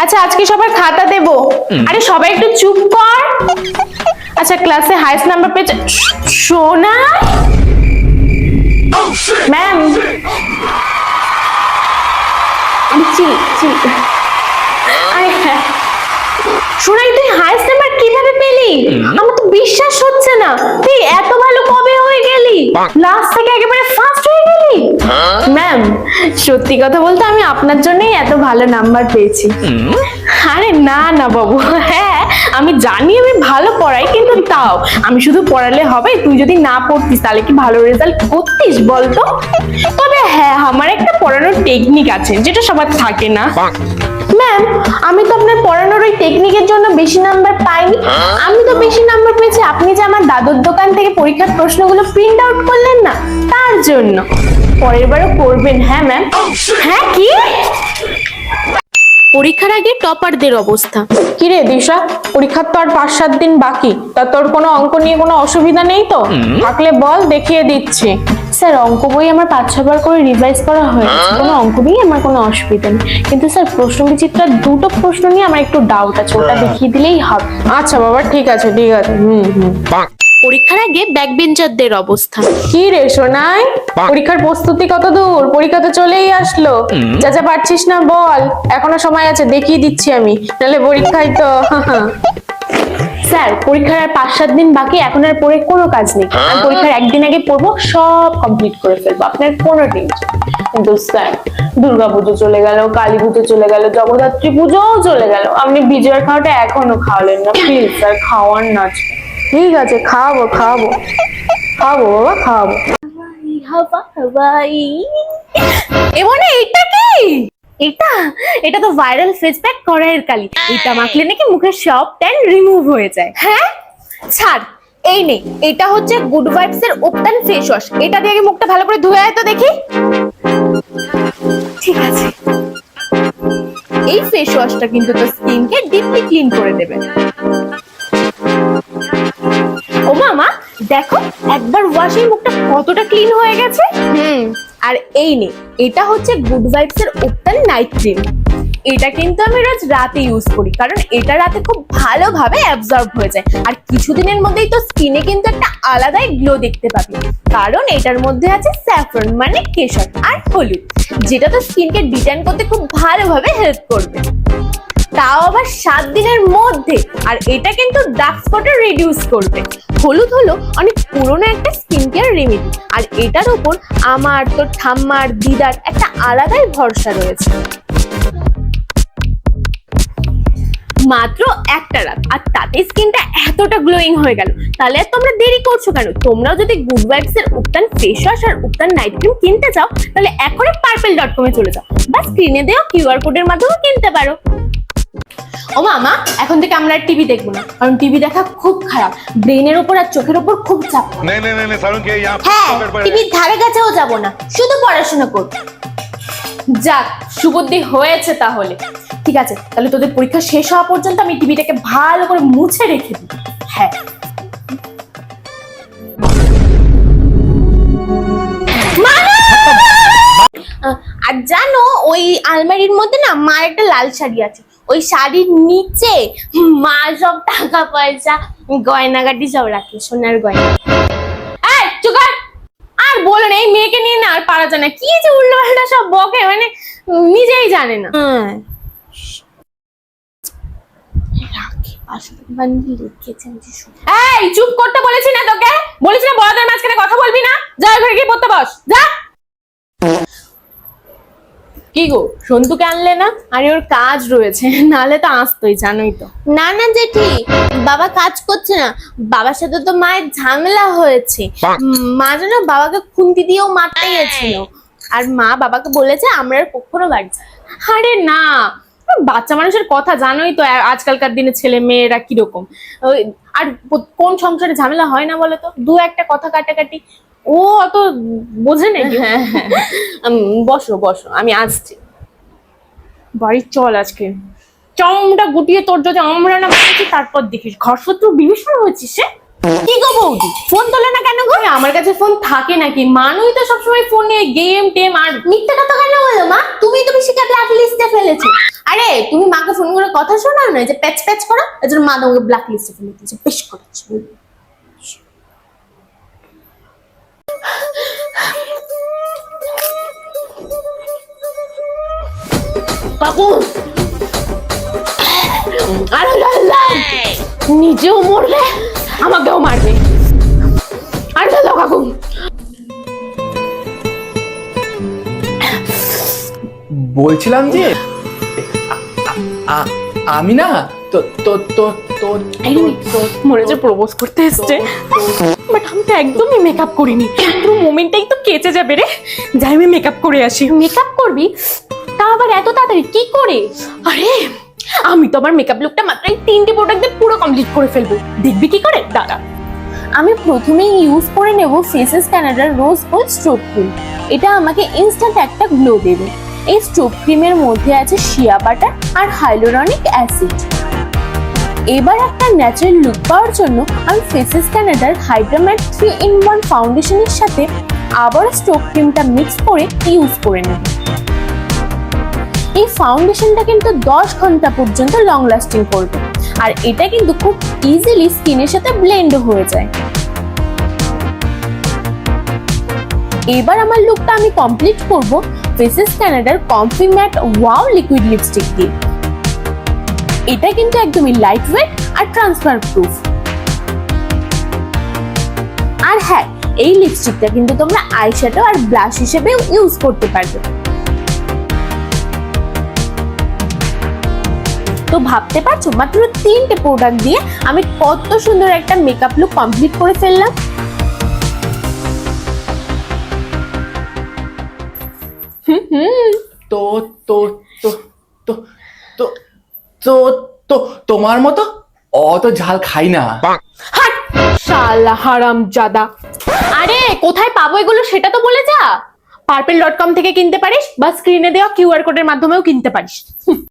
আচ্ছা আজকে সবার খাতা দেব। আরে সবাই একটু চুপ কর। আচ্ছা ক্লাসে হাইয়েস্ট নাম্বার পেয়েছে সোনা ম্যাম। সোনাই তুই হাইয়েস্ট নাম্বার কিভাবে পেলি? আমার তো বিশ্বাস হচ্ছে না, তুই এত ভালো কবে হয়ে গেলি? লাস্ট থেকে একেবারে ফার্স্ট হয়ে গেলি? ম্যাম সত্যি কথা বলতে আমি আপনার জন্যই এত ভালো নাম্বার পেয়েছি। আরে না না বাবু, হ্যাঁ আমি জানি আমি ভালো পড়াই, কিন্তু তাও আমি শুধু পড়ালে হবে? তুই যদি না পড়তিস তাহলে কি ভালো রেজাল্ট করতিস বলতো? তবে হ্যাঁ আমার একটা পড়ানোর টেকনিক আছে যেটা সবার থাকে না। ম্যাম আমি তো আপনার পড়ানোর ওই টেকনিকের জন্য বেশি নাম্বার পাইনি। আমি তো বেশি নাম্বার পেয়েছি আপনি যে আমার দাদুর দোকান থেকে পরীক্ষার প্রশ্নগুলো প্রিন্ট আউট করলেন না, তার জন্য। পরের বারও করবেন। হ্যাঁ ম্যাম। হ্যাঁ কি? পরীক্ষার আগে টপারদের অবস্থা কি রে দিশা? পরীক্ষার তো আর 5-7 দিন বাকি, তা তোর কোনো অঙ্ক নিয়ে কোনো অসুবিধা নেই তো? থাকলে বল, দেখিয়ে দিচ্ছি। স্যার অঙ্ক বই আমার 5-6 বার করে রিভাইজ করা হয়েছে, কোনো অঙ্ক নিয়ে আমার কোনো অসুবিধা নেই, কিন্তু স্যার প্রশ্নবিচিত্রার দুটো প্রশ্ন নিয়ে আমার একটু ডাউট আছে, ওটা দেখিয়ে দিলেই হবে। আচ্ছা বাবা ঠিক আছে ঠিক আছে। পরীক্ষার আগে ব্যাক বেঞ্চারদের অবস্থা কি রে সোনাই? পরীক্ষার প্রস্তুতি কত দূর? পরীক্ষা তো চলেই আসলো, যা যা পারছিস না বল, এখনো সময় আছে, দেখিয়ে দিচ্ছি আমি, নাহলে পরীক্ষায় তো। স্যার পরীক্ষার আর 5-7 দিন বাকি, এখন আর পড়ে কোনো কাজ নেই। আমি পরীক্ষার একদিন আগে পড়বো, সব কমপ্লিট করে ফেলবো, আপনার কোনো টেনশন। কিন্তু স্যার দুর্গাপুজো চলে গেল, কালী পুজো চলে গেল, জগদ্ধাত্রী পুজোও চলে গেল, আপনি বিজয়ের খাওয়াটা এখনো খাওয়ালেন না। প্লিজ স্যার খাওয়ান না। ঠিক আছে খাওয়াবো খাওয়াবো খাওয়াবো বাবা খাওয়াবো। এমন এটা কি? এটা এটা তো ভাইরাল ফেস প্যাক কড়াইয়ের কালি, এটা মাখলে নাকি মুখের সব ট্যান রিমুভ হয়ে যায়। হ্যাঁ ছাড়, এই নে, এটা হচ্ছে গুড ভাইবস এর ওপটান ফেস ওয়াশ, এটা দিয়ে আগে মুখটা ভালো করে ধুয়ে আয় তো দেখি। ঠিক আছে, এই ফেস ওয়াশটা কিন্তু তোর স্কিনকে ডিপলি ক্লিন করে দেবে। ও মামা দেখো একবার ওয়াশেই মুখটা কতটা ক্লিন হয়ে গেছে। আর এই নে, এটা হচ্ছে গুড ভাইবস এর ওপটান নাইট ক্রিম, এটা কিন্তু আমি রোজ রাতে ইউজ করি, কারণ এটা রাতে খুব ভালোভাবে অ্যাবজর্ব হয়ে যায়, আর কিছুদিনের মধ্যেই তো স্কিনে কিন্তু একটা আলাদাই গ্লো দেখতে পাবি, কারণ এটার মধ্যে আছে স্যাফরন মানে কেশর আর হলুদ, যেটা তো স্কিনকে ডিটেন করতে খুব ভালোভাবে হেল্প করবে, তাও আবার 7 দিনের মধ্যে। আর এটা কিন্তু ডার্ক স্পটও রিডিউস করবে। হলুদ হলো অনেক পুরনো একটা স্কিন কেয়ার রেমেডি, আর এটার উপর আমার তোর ঠাম্মার দিদার একটা আলাদাই ভরসা রয়েছে। মাত্র একটা রাত আর তাতে স্কিনটা এতটা গ্লোয়িং হয়ে গেল, তাহলে আর তোমরা দেরি করছো কেন? তোমরাও যদি গুড ভাইবস এর উত্তান ফেস ওয়াশ আর উত্তান নাইট ক্রিম কিনতে চাও, তাহলে এখনই purple.com এ চলে যাও, বা স্ক্রিনে দেওয়া কিউআর কোডের মাধ্যমে কিনতে পারো। ও মামা এখন থেকে আমরা টিভি দেখবো না, কারণ টিভি দেখা খুব খারাপ, ব্রেনের উপর আর চোখের উপর খুব চাপ। হ্যাঁ টিভির ধারে কাছেও যাব না, শুধু পড়াশোনা করব। যাক সুবুদ্ধি হয়েছে তাহলে। ঠিক আছে তাহলে তোদের পরীক্ষা শেষ হওয়া পর্যন্ত আমি টিভিটাকে ভালো করে মুছে রেখে দিই। হ্যাঁ আর জানো ওই আলমারির মধ্যে না মার একটা লাল শাড়ি আছে, ওই শাড়ির নিচে মা সব টাকা পয়সা গয়নাগাটি সব রাখে, সোনার গয়না। এই চুপ কর, আর বলো না এই মেয়েকে নিয়ে না আর পারা যায় না, কি যে উল্টোপাল্টা সব বকে, মানে নিজেই জানে না। এই চুপ করতে বলেছি না তোকে? বলেছি না বড়দের মাঝখানে কথা বলবি না, যা ঘরে গিয়ে পড়তে বস যা। কি গো সন্তুকে আনলে না? আরে ওর কাজ রয়েছে, নালে তো আসতোই, জানোই তো। না না জেঠি, বাবা কাজ করছে না, বাবার সাথে তো মায়ের ঝামেলা হয়েছে, মা যেন বাবাকে খুন্তি দিয়েও মারতে গেছিল, আর মা বাবাকে বলেছে আমরা আর কখনো বাড়ি যাব। আরে না, বাচ্চা মানুষের কথা জানোই তো, আজকালকার দিনে ছেলে মেয়েরা কিরকম, আর কোন সংসারে ঝামেলা হয় না বলো তো, দু একটা কথা কাটাকাটি, ও অত বোঝে নাকি। বসো বসো আমি আসছি, বাড়ি চল আজকে চমটা গুটিয়ে তোর যদি আমরা না বলেছি, তারপর দেখিস ঘর শত্রু বিভীষণ হয়েছিস। কি গো বৌদি, ফোন তোলে না কেন গো? আমার কাছে ফোন থাকে নাকি? মানুই তো সবসময় ফোনে গেম টেম আর মিথ্যা কথা কেন বলো মা? তুমি তো বেশি ব্ল্যাক লিস্টে ফেলেছো। আরে তুমি মাকে ফোন করে কথা শোনাও না, যে প্যাচ প্যাচ করো, এজন্য মা তোমাকে ব্ল্যাক লিস্টে ফেলে দিয়েছে। বেশ করেছো। কাকু, আরে লাল্লা, নিজেও মরবে আমাকেও মারবে। আর দাদা কাকু, বলছিলাম যে আমি না তো তো তো তো মনে হচ্ছে প্রপোজ করতে এসছে, বাট আমি তো একদমই মেকআপ করিনি। পুরো মোমেন্টটাই তো কেচে যাবে রে। যাই আমি মেকআপ করে আসি। মেকআপ করবি? তা আবার এত তাড়াতাড়ি কি করে? আরে আমি তো আমার মেকআপ লুকটা মাত্র 3টে প্রোডাক্ট দিয়ে পুরো কমপ্লিট করে ফেলবো। দেখবি কি করে? দাঁড়া। আমি প্রথমেই ইউজ করে নেব ফেসেস কানাডার রোজ গোল্ড স্ট্রোব ক্রিম। এটা আমাকে ইনস্ট্যান্ট একটা গ্লো দেবে। এই স্ট্রোব ক্রিমের মধ্যে আছে শিয়া বাটার আর হাইলোরনিক অ্যাসিড। এবার একটা ন্যাচারাল লুক পাওয়ার জন্য আমি ফেসেস কানাডার হাইড্রাম্যাট 3-in-1 ফাউন্ডেশনের সাথে আবার স্ট্রোব ক্রিমটা মিক্স করে ইউজ করে নেব। এই ফাউন্ডেশনটা কিন্তু 10 ঘন্টা পর্যন্ত লং লাস্টিং করবে, আর এটা কিন্তু খুব ইজিলি স্কিনের সাথে ব্লেন্ড হয়ে যায়। এবার আমার লুকটা আমি কমপ্লিট করব ফেসেস কানাডার comfy matte wow liquid lipstick দিয়ে। এটা কিন্তু একদমই লাইট ওয়েট আর ট্রান্সফার প্রুফ। আর হ্যাঁ, এই লিপস্টিকটা কিন্তু তোমরা আইশ্যাডো আর ব্লাশ হিসেবেও ইউজ করতে পারবে। তো ভাবতে পারছো মাত্র 3টে প্রোডাক্ট দিয়ে আমি কত সুন্দর একটা মেকআপ লুক কমপ্লিট করে ফেললাম। তো তো তো তো তো তো তো তোমার মতো অত ঝাল খাই না। হাট শালা হারামজাদা। আরে কোথায় পাবো এগুলো সেটা তো বলে যা। purple.com থেকে কিনতে পারিস, বা স্ক্রিনে দেওয়া কিউআর কোডের মাধ্যমেও কিনতে পারিস।